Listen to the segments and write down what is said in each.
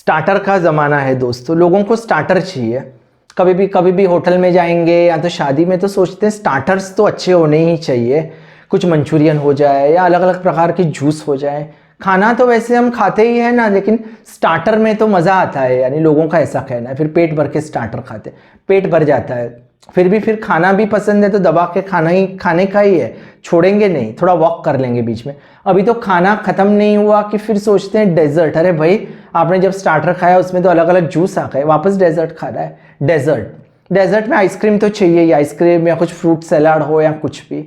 Starter का ज़माना है दोस्तों। लोगों को स्टार्टर चाहिए। कभी भी होटल में जाएंगे या तो शादी में तो सोचते हैं स्टार्टर्स तो अच्छे होने ही चाहिए। कुछ मंचूरियन हो जाए या अलग अलग प्रकार की जूस हो जाए। खाना तो वैसे हम खाते ही है ना, लेकिन स्टार्टर में तो मज़ा आता है, यानी लोगों का ऐसा कहना है। फिर पेट भर के स्टार्टर खाते, पेट भर जाता है। फिर खाना भी पसंद है तो दबा के खाने का ही है, छोड़ेंगे नहीं। थोड़ा वॉक कर लेंगे बीच में। अभी तो खाना ख़त्म नहीं हुआ कि फिर सोचते हैं डेजर्ट। अरे भाई, आपने जब स्टार्टर खाया उसमें तो अलग अलग जूस आ गए, वापस डेजर्ट खा रहा है। डेजर्ट में आइसक्रीम तो चाहिए ही, आइसक्रीम या कुछ फ्रूट सलाद हो या कुछ भी।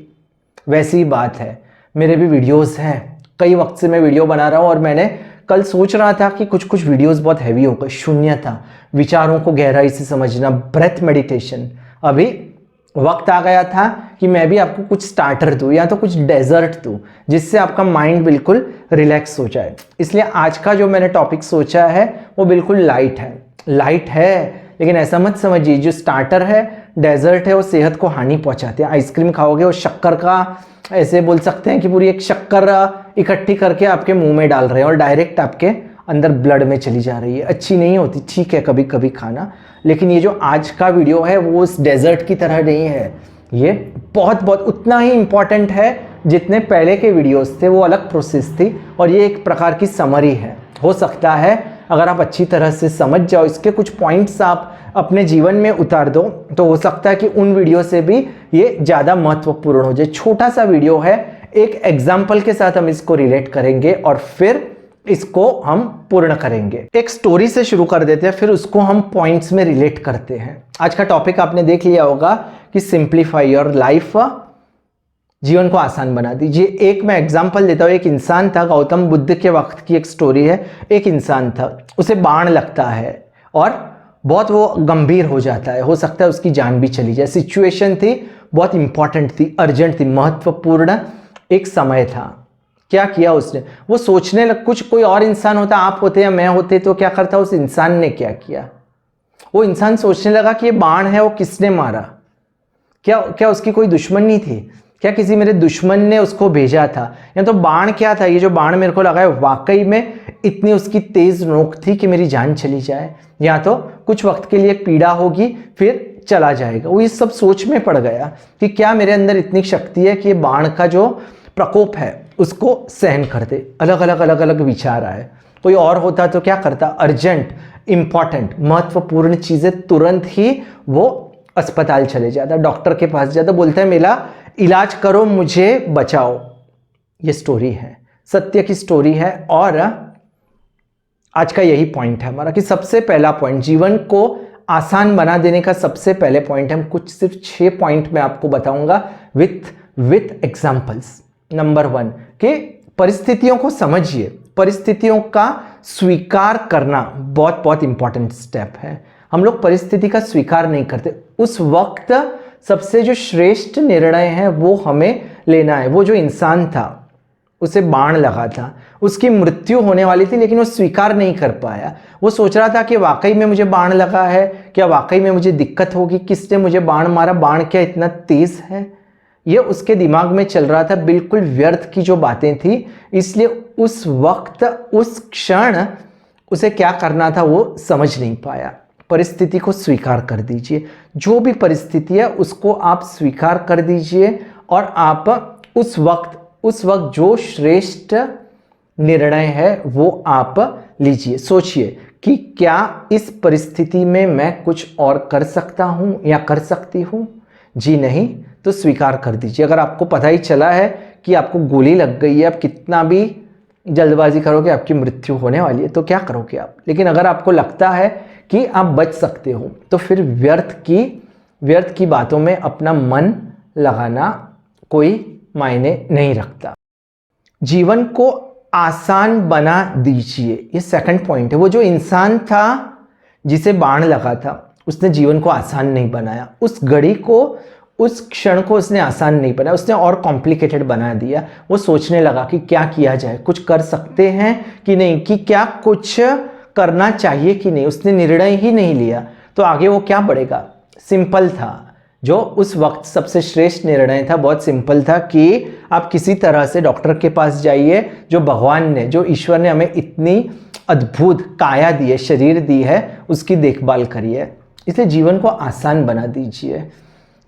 वैसी ही बात है, मेरे भी वीडियोस हैं। कई वक्त से मैं वीडियो बना रहा हूँ और मैंने कल सोच रहा था कि कुछ वीडियोस बहुत हैवी हो गए। शून्यता, विचारों को गहराई से समझना, ब्रेथ मेडिटेशन। अभी वक्त आ गया था कि मैं भी आपको कुछ स्टार्टर दूँ या तो कुछ डेजर्ट दूँ, जिससे आपका माइंड बिल्कुल रिलैक्स हो जाए। इसलिए आज का जो मैंने टॉपिक सोचा है वो बिल्कुल लाइट है। लेकिन ऐसा मत समझिए जो स्टार्टर है, डेजर्ट है, वो सेहत को हानि पहुंचाते हैं। आइसक्रीम खाओगे वो शक्कर का, ऐसे बोल सकते हैं कि पूरी एक शक्कर इकट्ठी करके आपके मुंह में डाल रहे हैं और डायरेक्ट आपके अंदर ब्लड में चली जा रही है। अच्छी नहीं होती। ठीक है कभी कभी खाना, लेकिन ये जो आज का वीडियो है वो उस डेजर्ट की तरह नहीं है। ये बहुत उतना ही इम्पॉर्टेंट है जितने पहले के वीडियोस थे। वो अलग प्रोसेस थी और ये एक प्रकार की समरी है। हो सकता है अगर आप अच्छी तरह से समझ जाओ, इसके कुछ पॉइंट्स आप अपने जीवन में उतार दो, तो हो सकता है कि उन वीडियो से भी ये ज़्यादा महत्वपूर्ण हो जाए। छोटा सा वीडियो है, एक एग्जाम्पल के साथ हम इसको रिलेट करेंगे और फिर इसको हम पूर्ण करेंगे। एक स्टोरी से शुरू कर देते हैं, फिर उसको हम पॉइंट्स में रिलेट करते हैं। आज का टॉपिक आपने देख लिया होगा कि सिंप्लीफाई योर लाइफ, जीवन को आसान बना दीजिए। एक मैं एग्जांपल देता हूँ। एक इंसान था, गौतम बुद्ध के वक्त की एक स्टोरी है। एक इंसान था, उसे बाण लगता है और बहुत वो गंभीर हो जाता है। हो सकता है उसकी जान भी चली जाए। सिचुएशन थी बहुत इंपॉर्टेंट थी, अर्जेंट थी, महत्वपूर्ण एक समय था। क्या किया उसने? वो सोचने लग, कोई और इंसान होता, आप होते या मैं होते तो क्या करता? उस इंसान ने क्या किया? वो इंसान सोचने लगा कि ये बाण है वो किसने मारा? क्या उसकी कोई दुश्मनी थी? क्या किसी मेरे दुश्मन ने उसको भेजा था? या तो बाण क्या था? ये जो बाण मेरे को लगा है वाकई में इतनी उसकी तेज नोक थी कि मेरी जान चली जाए, या तो कुछ वक्त के लिए पीड़ा होगी फिर चला जाएगा। वो इस सब सोच में पड़ गया कि क्या मेरे अंदर इतनी शक्ति है कि ये बाण का जो प्रकोप है उसको सहन कर दे। अलग अलग विचार आए। कोई और होता तो क्या करता? अर्जेंट, इंपॉर्टेंट, महत्वपूर्ण चीजें तुरंत ही वो अस्पताल चले जाता, डॉक्टर के पास जाता, बोलता है मेरा इलाज करो, मुझे बचाओ। ये स्टोरी है, सत्य की स्टोरी है। और आज का यही पॉइंट है हमारा कि सबसे पहला पॉइंट, जीवन को आसान बना देने का सबसे पहले पॉइंट, हम कुछ सिर्फ 6 पॉइंट में आपको बताऊंगा विथ एग्जांपल्स। नंबर 1 कि परिस्थितियों को समझिए। परिस्थितियों का स्वीकार करना बहुत इंपॉर्टेंट स्टेप है। हम लोग परिस्थिति का स्वीकार नहीं करते। उस वक्त सबसे जो श्रेष्ठ निर्णय है वो हमें लेना है। वो जो इंसान था, उसे बाण लगा था, उसकी मृत्यु होने वाली थी, लेकिन वो स्वीकार नहीं कर पाया। वो सोच रहा था कि वाकई में मुझे बाण लगा है, क्या वाकई में मुझे दिक्कत होगी, किसने मुझे बाण मारा, बाण क्या इतना तेज है? ये उसके दिमाग में चल रहा था। बिल्कुल व्यर्थ की जो बातें थी। इसलिए उस वक्त, उस क्षण उसे क्या करना था वो समझ नहीं पाया। परिस्थिति को स्वीकार कर दीजिए। जो भी परिस्थिति है उसको आप स्वीकार कर दीजिए और आप उस वक्त जो श्रेष्ठ निर्णय है वो आप लीजिए। सोचिए कि क्या इस परिस्थिति में मैं कुछ और कर सकता हूं या कर सकती हूं? जी नहीं, तो स्वीकार कर दीजिए। अगर आपको पता ही चला है कि आपको गोली लग गई है, आप कितना भी जल्दबाजी करोगे आपकी मृत्यु होने वाली है, तो क्या करोगे आप? लेकिन अगर आपको लगता है कि आप बच सकते हो, तो फिर व्यर्थ की बातों में अपना मन लगाना कोई मायने नहीं रखता। जीवन को आसान बना दीजिए, ये सेकंड पॉइंट है। वो जो इंसान था जिसे बाण लगा था, उसने जीवन को आसान नहीं बनाया। उस घड़ी को, उस क्षण को उसने आसान नहीं बनाया, उसने और कॉम्प्लिकेटेड बना दिया। वो सोचने लगा कि क्या किया जाए, कुछ कर सकते हैं कि नहीं, कि क्या कुछ करना चाहिए कि नहीं। उसने निर्णय ही नहीं लिया, तो आगे वो क्या बढ़ेगा? सिंपल था, जो उस वक्त सबसे श्रेष्ठ निर्णय था बहुत सिंपल था कि आप किसी तरह से डॉक्टर के पास जाइए। जो भगवान ने, जो ईश्वर ने हमें इतनी अद्भुत काया दी है, शरीर दी है, उसकी देखभाल करिए। इसलिए जीवन को आसान बना दीजिए।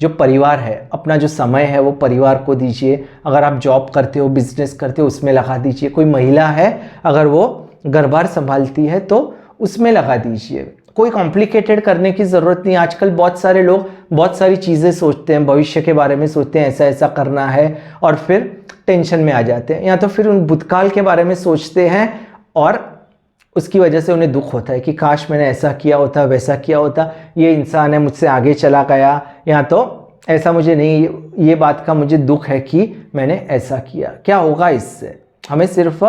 जो परिवार है, अपना जो समय है वो परिवार को दीजिए। अगर आप जॉब करते हो, बिजनेस करते हो, उसमें लगा दीजिए। कोई महिला है अगर वो घर-बार संभालती है तो उसमें लगा दीजिए। कोई कॉम्प्लिकेटेड करने की ज़रूरत नहीं। आजकल बहुत सारे लोग बहुत सारी चीज़ें सोचते हैं, भविष्य के बारे में सोचते हैं, ऐसा ऐसा करना है, और फिर टेंशन में आ जाते हैं, या तो फिर उन भूतकाल के बारे में सोचते हैं और उसकी वजह से उन्हें दुख होता है कि काश मैंने ऐसा किया होता, वैसा किया होता, ये इंसान है मुझसे आगे चला गया, या तो ऐसा मुझे नहीं, ये बात का मुझे दुख है कि मैंने ऐसा किया। क्या होगा इससे? हमें सिर्फ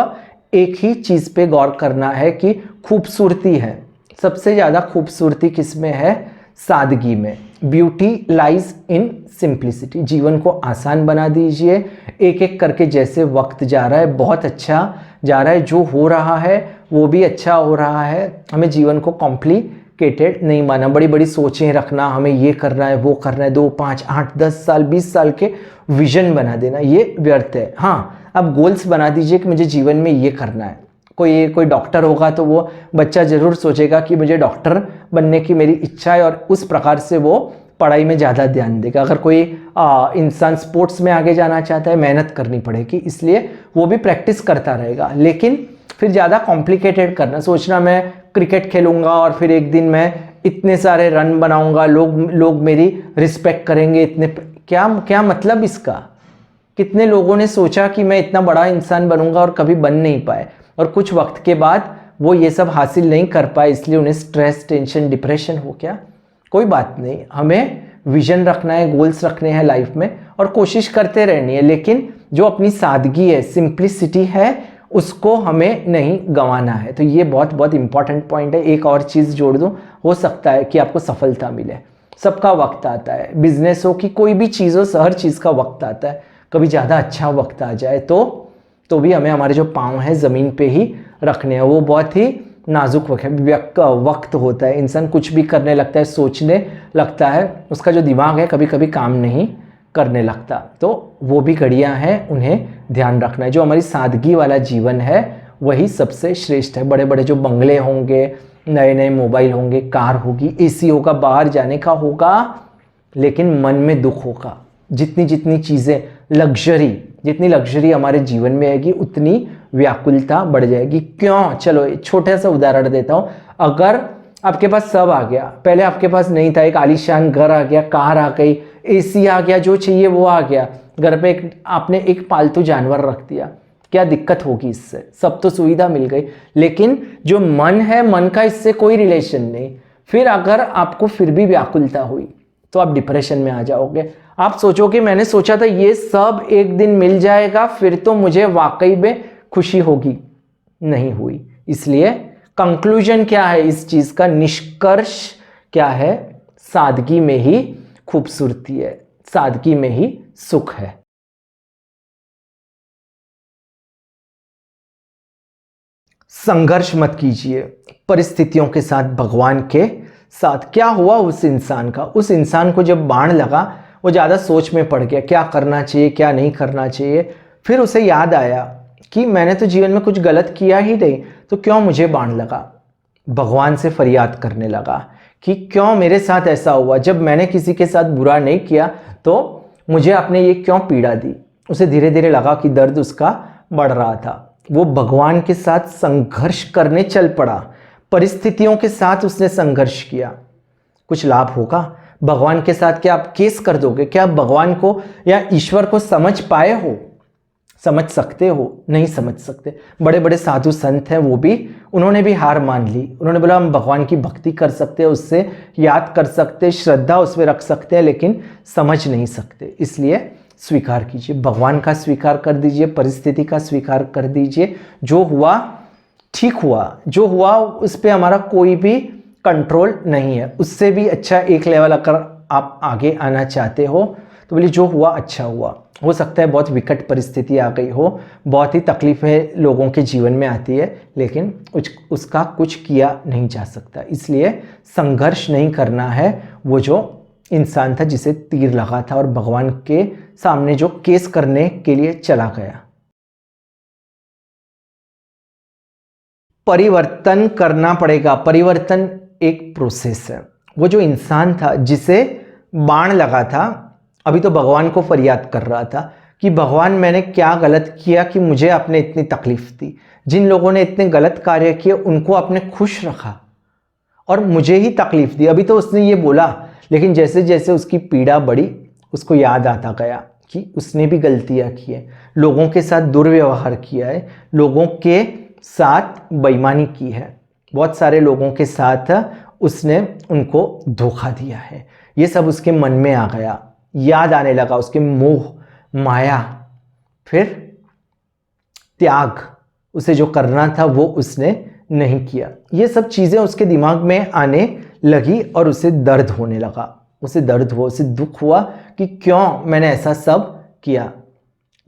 एक ही चीज़ पे गौर करना है कि खूबसूरती है, सबसे ज़्यादा खूबसूरती किस में है? सादगी में। Beauty lies in simplicity. जीवन को आसान बना दीजिए। एक एक करके जैसे वक्त जा रहा है बहुत अच्छा जा रहा है, जो हो रहा है वो भी अच्छा हो रहा है। हमें जीवन को कॉम्प्लिकेटेड नहीं माना, बड़ी बड़ी सोचें रखना, हमें ये करना है वो करना है, 2, 5, 8, 10 साल 20 साल के विजन बना देना, ये व्यर्थ है। हाँ, अब गोल्स बना दीजिए कि मुझे जीवन में ये करना है। कोई डॉक्टर होगा तो वो बच्चा ज़रूर सोचेगा कि मुझे डॉक्टर बनने की मेरी इच्छा है, और उस प्रकार से वो पढ़ाई में ज़्यादा ध्यान देगा। अगर कोई इंसान स्पोर्ट्स में आगे जाना चाहता है, मेहनत करनी पड़ेगी, इसलिए वो भी प्रैक्टिस करता रहेगा। लेकिन फिर ज़्यादा कॉम्प्लिकेटेड करना, सोचना मैं क्रिकेट खेलूँगा और फिर एक दिन मैं इतने सारे रन बनाऊँगा, लोग मेरी रिस्पेक्ट करेंगे, इतने, क्या मतलब इसका? कितने लोगों ने सोचा कि मैं इतना बड़ा इंसान बनूंगा और कभी बन नहीं पाए, और कुछ वक्त के बाद वो ये सब हासिल नहीं कर पाए, इसलिए उन्हें स्ट्रेस, टेंशन, डिप्रेशन हो गया। कोई बात नहीं, हमें विजन रखना है, गोल्स रखने हैं लाइफ में, और कोशिश करते रहनी है। लेकिन जो अपनी सादगी है, सिंप्लिसिटी है, उसको हमें नहीं गंवाना है। तो ये बहुत बहुत इंपॉर्टेंट पॉइंट है। एक और चीज़ जोड़ दूँ, हो सकता है कि आपको सफलता मिले। सबका वक्त आता है, बिजनेस हो कि कोई भी चीज़ हो, हर चीज़ का वक्त आता है। कभी ज़्यादा अच्छा वक्त आ जाए तो भी हमें हमारे जो पाँव हैं ज़मीन पे ही रखने हैं। वो बहुत ही नाजुक वक्त होता है। इंसान कुछ भी करने लगता है, सोचने लगता है, उसका जो दिमाग है कभी कभी काम नहीं करने लगता। तो वो भी घड़ियाँ हैं, उन्हें ध्यान रखना है। जो हमारी सादगी वाला जीवन है वही सबसे श्रेष्ठ है। बड़े बड़े जो बंगले होंगे, नए नए मोबाइल होंगे, कार होगी, एसी होगा, बाहर जाने का होगा, लेकिन मन में दुख होगा। जितनी चीज़ें जितनी लग्जरी हमारे जीवन में आएगी, उतनी व्याकुलता बढ़ जाएगी। क्यों? चलो एक छोटा सा उदाहरण देता हूँ। अगर आपके पास सब आ गया, पहले आपके पास नहीं था, एक आलीशान घर आ गया, कार आ गई, एसी आ गया, जो चाहिए वो आ गया, घर पे आपने एक पालतू जानवर रख दिया, क्या दिक्कत होगी इससे? सब तो सुविधा मिल गई, लेकिन जो मन है, मन का इससे कोई रिलेशन नहीं। फिर अगर आपको फिर भी व्याकुलता हुई तो आप डिप्रेशन में आ जाओगे। आप सोचोगे मैंने सोचा था ये सब एक दिन मिल जाएगा, फिर तो मुझे वाकई में खुशी होगी, नहीं हुई। इसलिए कंक्लूजन क्या है इस चीज का? निष्कर्ष क्या है? सादगी में ही खूबसूरती है, सादगी में ही सुख है। संघर्ष मत कीजिए परिस्थितियों के साथ, भगवान के साथ। क्या हुआ उस इंसान का? उस इंसान को जब बाण लगा, वो ज़्यादा सोच में पड़ गया, क्या करना चाहिए क्या नहीं करना चाहिए। फिर उसे याद आया कि मैंने तो जीवन में कुछ गलत किया ही नहीं, तो क्यों मुझे बाण लगा? भगवान से फरियाद करने लगा कि क्यों मेरे साथ ऐसा हुआ, जब मैंने किसी के साथ बुरा नहीं किया तो मुझे आपने ये क्यों पीड़ा दी। उसे धीरे धीरे लगा कि दर्द उसका बढ़ रहा था। वो भगवान के साथ संघर्ष करने चल पड़ा, परिस्थितियों के साथ उसने संघर्ष किया। कुछ लाभ होगा? भगवान के साथ क्या आप केस कर दोगे? क्या आप भगवान को या ईश्वर को समझ पाए हो? समझ सकते हो? नहीं समझ सकते। बड़े बड़े साधु संत हैं, वो भी, उन्होंने भी हार मान ली। उन्होंने बोला हम भगवान की भक्ति कर सकते हैं, उससे याद कर सकते, श्रद्धा उसमें रख सकते हैं, लेकिन समझ नहीं सकते। इसलिए स्वीकार कीजिए, भगवान का स्वीकार कर दीजिए, परिस्थिति का स्वीकार कर दीजिए। जो हुआ ठीक हुआ, जो हुआ उस पर हमारा कोई भी कंट्रोल नहीं है। उससे भी अच्छा एक लेवल अगर आप आगे आना चाहते हो तो बोलिए जो हुआ अच्छा हुआ। हो सकता है बहुत विकट परिस्थिति आ गई हो, बहुत ही तकलीफें लोगों के जीवन में आती है, लेकिन उसका कुछ किया नहीं जा सकता। इसलिए संघर्ष नहीं करना है। वो जो इंसान था जिसे तीर लगा था और भगवान के सामने जो केस करने के लिए चला गया। परिवर्तन करना पड़ेगा। परिवर्तन एक प्रोसेस है। वो जो इंसान था जिसे बाण लगा था, अभी तो भगवान को फरियाद कर रहा था कि भगवान मैंने क्या गलत किया कि मुझे आपने इतनी तकलीफ दी। जिन लोगों ने इतने गलत कार्य किए उनको आपने खुश रखा और मुझे ही तकलीफ दी। अभी तो उसने ये बोला, लेकिन जैसे जैसे उसकी पीड़ा बढ़ी उसको याद आता गया कि उसने भी गलतियां की है, लोगों के साथ दुर्व्यवहार किया है, लोगों के साथ बेईमानी की है, बहुत सारे लोगों के साथ उसने उनको धोखा दिया है। ये सब उसके मन में आ गया, याद आने लगा उसके मोह माया, फिर त्याग, उसे जो करना था वो उसने नहीं किया। ये सब चीज़ें उसके दिमाग में आने लगी और उसे दर्द होने लगा। उसे दर्द हुआ, उसे दुख हुआ कि क्यों मैंने ऐसा सब किया।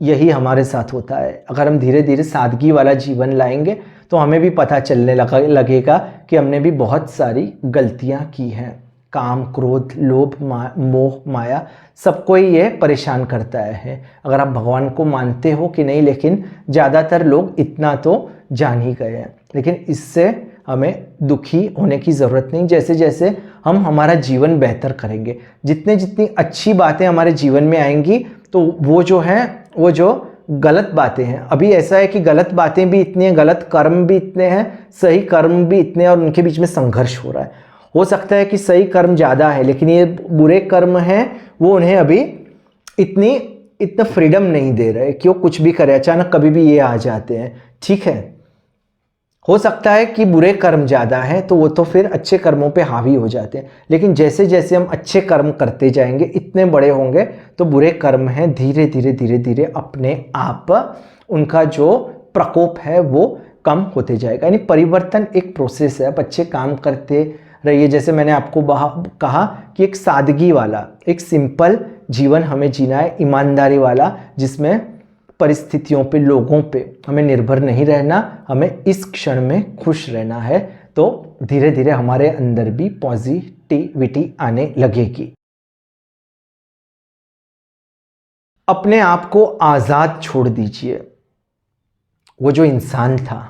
यही हमारे साथ होता है। अगर हम धीरे धीरे सादगी वाला जीवन लाएंगे तो हमें भी पता चलने लगेगा कि हमने भी बहुत सारी गलतियां की हैं। काम, क्रोध, लोभ, मोह, माया सबको ही ये परेशान करता है। अगर आप भगवान को मानते हो कि नहीं, लेकिन ज़्यादातर लोग इतना तो जान ही गए हैं। लेकिन इससे हमें दुखी होने की ज़रूरत नहीं। जैसे जैसे हम हमारा जीवन बेहतर करेंगे, जितनी अच्छी बातें हमारे जीवन में आएंगी, तो वो जो गलत बातें हैं, अभी ऐसा है कि गलत बातें भी इतनी हैं, गलत कर्म भी इतने हैं, सही कर्म भी इतने हैं और उनके बीच में संघर्ष हो रहा है। हो सकता है कि सही कर्म ज़्यादा है, लेकिन ये बुरे कर्म हैं वो उन्हें अभी इतना फ्रीडम नहीं दे रहे कि वो कुछ भी करे। अचानक कभी भी ये आ जाते हैं। ठीक है, हो सकता है कि बुरे कर्म ज़्यादा हैं तो वो तो फिर अच्छे कर्मों पे हावी हो जाते हैं, लेकिन जैसे जैसे हम अच्छे कर्म करते जाएंगे, इतने बड़े होंगे, तो बुरे कर्म हैं धीरे धीरे धीरे धीरे अपने आप उनका जो प्रकोप है वो कम होते जाएगा। यानी परिवर्तन एक प्रोसेस है। आप अच्छे काम करते रहिए। जैसे मैंने आपको कहा कि एक सादगी वाला, एक सिंपल जीवन हमें जीना है, ईमानदारी वाला, जिसमें परिस्थितियों पे, लोगों पे हमें निर्भर नहीं रहना, हमें इस क्षण में खुश रहना है। तो धीरे धीरे हमारे अंदर भी पॉजिटिविटी आने लगेगी। अपने आप को आज़ाद छोड़ दीजिए। वो जो इंसान था,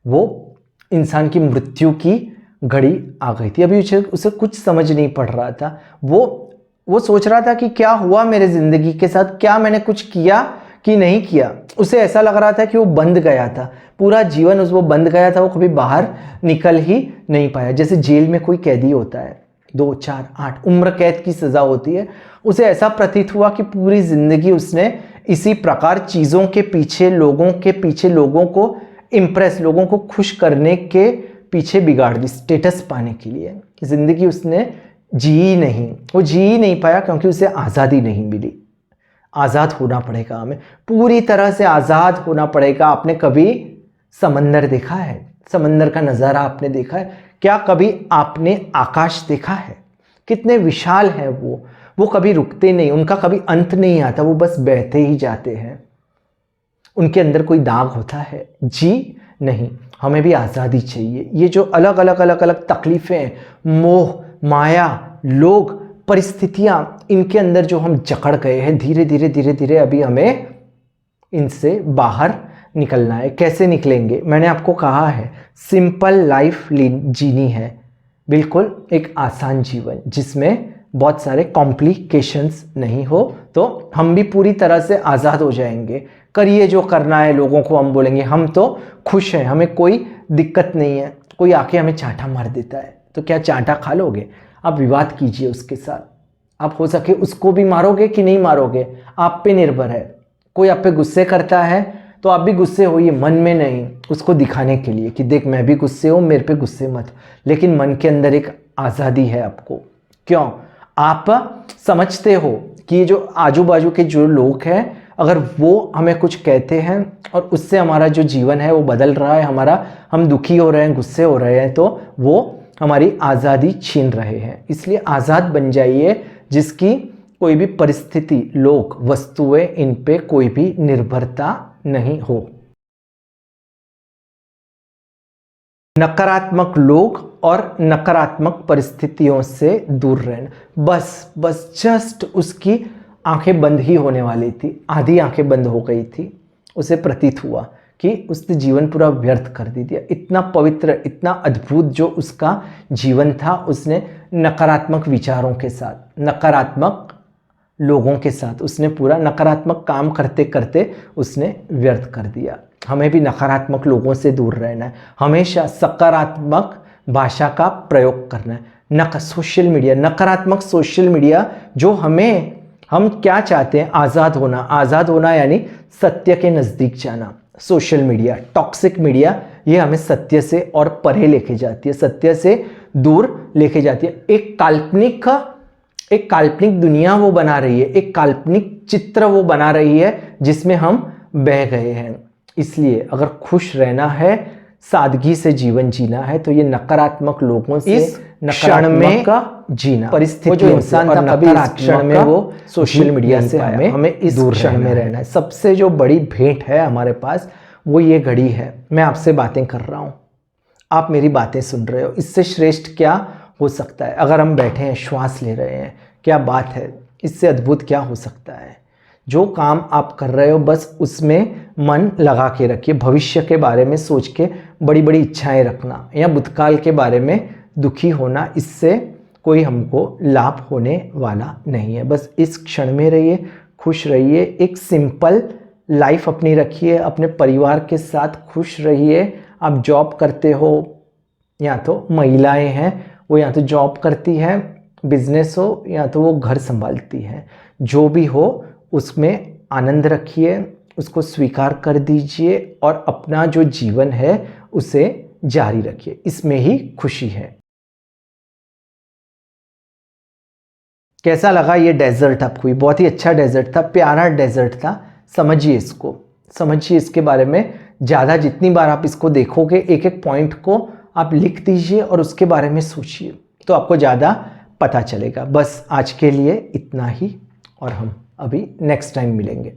वो इंसान की मृत्यु की घड़ी आ गई थी। अभी उसे कुछ समझ नहीं पड़ रहा था। वो सोच रहा था कि क्या हुआ मेरे ज़िंदगी के साथ, क्या मैंने कुछ किया कि नहीं किया। उसे ऐसा लग रहा था कि वो बंद गया था, पूरा जीवन वो बंद गया था, वो कभी बाहर निकल ही नहीं पाया। जैसे जेल में कोई कैदी होता है, 2, 4, 8 उम्र कैद की सज़ा होती है। उसे ऐसा प्रतीत हुआ कि पूरी ज़िंदगी उसने इसी प्रकार चीज़ों के पीछे, लोगों के पीछे, लोगों को इम्प्रेस, लोगों को खुश करने के पीछे बिगाड़ दी, स्टेटस पाने के लिए। ज़िंदगी उसने जी ही नहीं, वो जी ही नहीं पाया क्योंकि उसे आज़ादी नहीं मिली। आज़ाद होना पड़ेगा, हमें पूरी तरह से आज़ाद होना पड़ेगा। आपने कभी समंदर देखा है? समंदर का नज़ारा आपने देखा है? क्या कभी आपने आकाश देखा है? कितने विशाल है वो कभी रुकते नहीं, उनका कभी अंत नहीं आता, वो बस बहते ही जाते हैं। उनके अंदर कोई दाग होता है? जी नहीं। हमें भी आज़ादी चाहिए। ये जो अलग अलग तकलीफ़ें, मोह, माया, लोग, परिस्थितियाँ, इनके अंदर जो हम जकड़ गए हैं, धीरे धीरे अभी हमें इनसे बाहर निकलना है। कैसे निकलेंगे? मैंने आपको कहा है, सिंपल लाइफ जीनी है, बिल्कुल एक आसान जीवन जिसमें बहुत सारे कॉम्प्लिकेशंस नहीं हो, तो हम भी पूरी तरह से आज़ाद हो जाएंगे। करिए जो करना है, लोगों को हम बोलेंगे हम तो खुश हैं, हमें कोई दिक्कत नहीं है। कोई आके हमें चांटा मार देता है तो क्या चांटा खा लोगे? आप विवाद कीजिए उसके साथ, आप हो सके उसको भी मारोगे कि नहीं मारोगे, आप पे निर्भर है। कोई आप पे गुस्से करता है तो आप भी गुस्से होइए, मन में नहीं, उसको दिखाने के लिए कि देख मैं भी गुस्से हूँ, मेरे पे गुस्से मत। लेकिन मन के अंदर एक आज़ादी है आपको। क्यों? आप समझते हो कि ये जो आजू बाजू के जो लोग हैं, अगर वो हमें कुछ कहते हैं और उससे हमारा जो जीवन है वो बदल रहा है, हम दुखी हो रहे हैं, गुस्से हो रहे हैं, तो वो हमारी आज़ादी छीन रहे हैं। इसलिए आज़ाद बन जाइए, जिसकी कोई भी परिस्थिति, लोग, वस्तुएं, इन पे कोई भी निर्भरता नहीं हो। नकारात्मक लोग और नकारात्मक परिस्थितियों से दूर रहना। बस जस्ट उसकी आंखें बंद ही होने वाली थी, आधी आंखें बंद हो गई थी। उसे प्रतीत हुआ कि उसने जीवन पूरा व्यर्थ कर दिया। इतना पवित्र, इतना अद्भुत जो उसका जीवन था, उसने नकारात्मक विचारों के साथ, नकारात्मक लोगों के साथ उसने पूरा नकारात्मक काम करते करते उसने व्यर्थ कर दिया। हमें भी नकारात्मक लोगों से दूर रहना है, हमेशा सकारात्मक भाषा का प्रयोग करना है। सोशल मीडिया, नकारात्मक सोशल मीडिया जो हम क्या चाहते हैं, आज़ाद होना यानी सत्य के नज़दीक जाना। सोशल मीडिया, टॉक्सिक मीडिया, ये हमें सत्य से और परे लेके जाती है, सत्य से दूर लेके जाती है। एक काल्पनिक दुनिया वो बना रही है, एक काल्पनिक चित्र वो बना रही है जिसमें हम बह गए हैं। इसलिए अगर खुश रहना है, सादगी से जीवन जीना है, तो ये नकारात्मक लोगों से, इस क्षण में का जीना, परिस्थिति जो इंसान था कभी इस क्षण में वो सोशल मीडिया से हमें इस क्षण में रहना है। सबसे जो बड़ी भेंट है हमारे पास वो ये घड़ी है। मैं आपसे बातें कर रहा हूँ, आप मेरी बातें सुन रहे हो, इससे श्रेष्ठ क्या हो सकता है? अगर हम बैठे हैं, श्वास ले रहे हैं, क्या बात है, इससे अद्भुत क्या हो सकता है? जो काम आप कर रहे हो बस उसमें मन लगा के रखिए। भविष्य के बारे में सोच के बड़ी बड़ी इच्छाएं रखना या भूतकाल के बारे में दुखी होना, इससे कोई हमको लाभ होने वाला नहीं है। बस इस क्षण में रहिए, खुश रहिए, एक सिंपल लाइफ अपनी रखिए, अपने परिवार के साथ खुश रहिए। आप जॉब करते हो या तो महिलाएं हैं वो या तो जॉब करती हैं, बिजनेस हो या तो वो घर संभालती हैं, जो भी हो उसमें आनंद रखिए, उसको स्वीकार कर दीजिए और अपना जो जीवन है उसे जारी रखिए, इसमें ही खुशी है। कैसा लगा ये डेजर्ट आपको? बहुत ही अच्छा डेजर्ट था, प्यारा डेजर्ट था। समझिए इसको, समझिए इसके बारे में ज़्यादा। जितनी बार आप इसको देखोगे, एक एक पॉइंट को आप लिख दीजिए और उसके बारे में सोचिए, तो आपको ज़्यादा पता चलेगा। बस आज के लिए इतना ही और हम अभी नेक्स्ट टाइम मिलेंगे।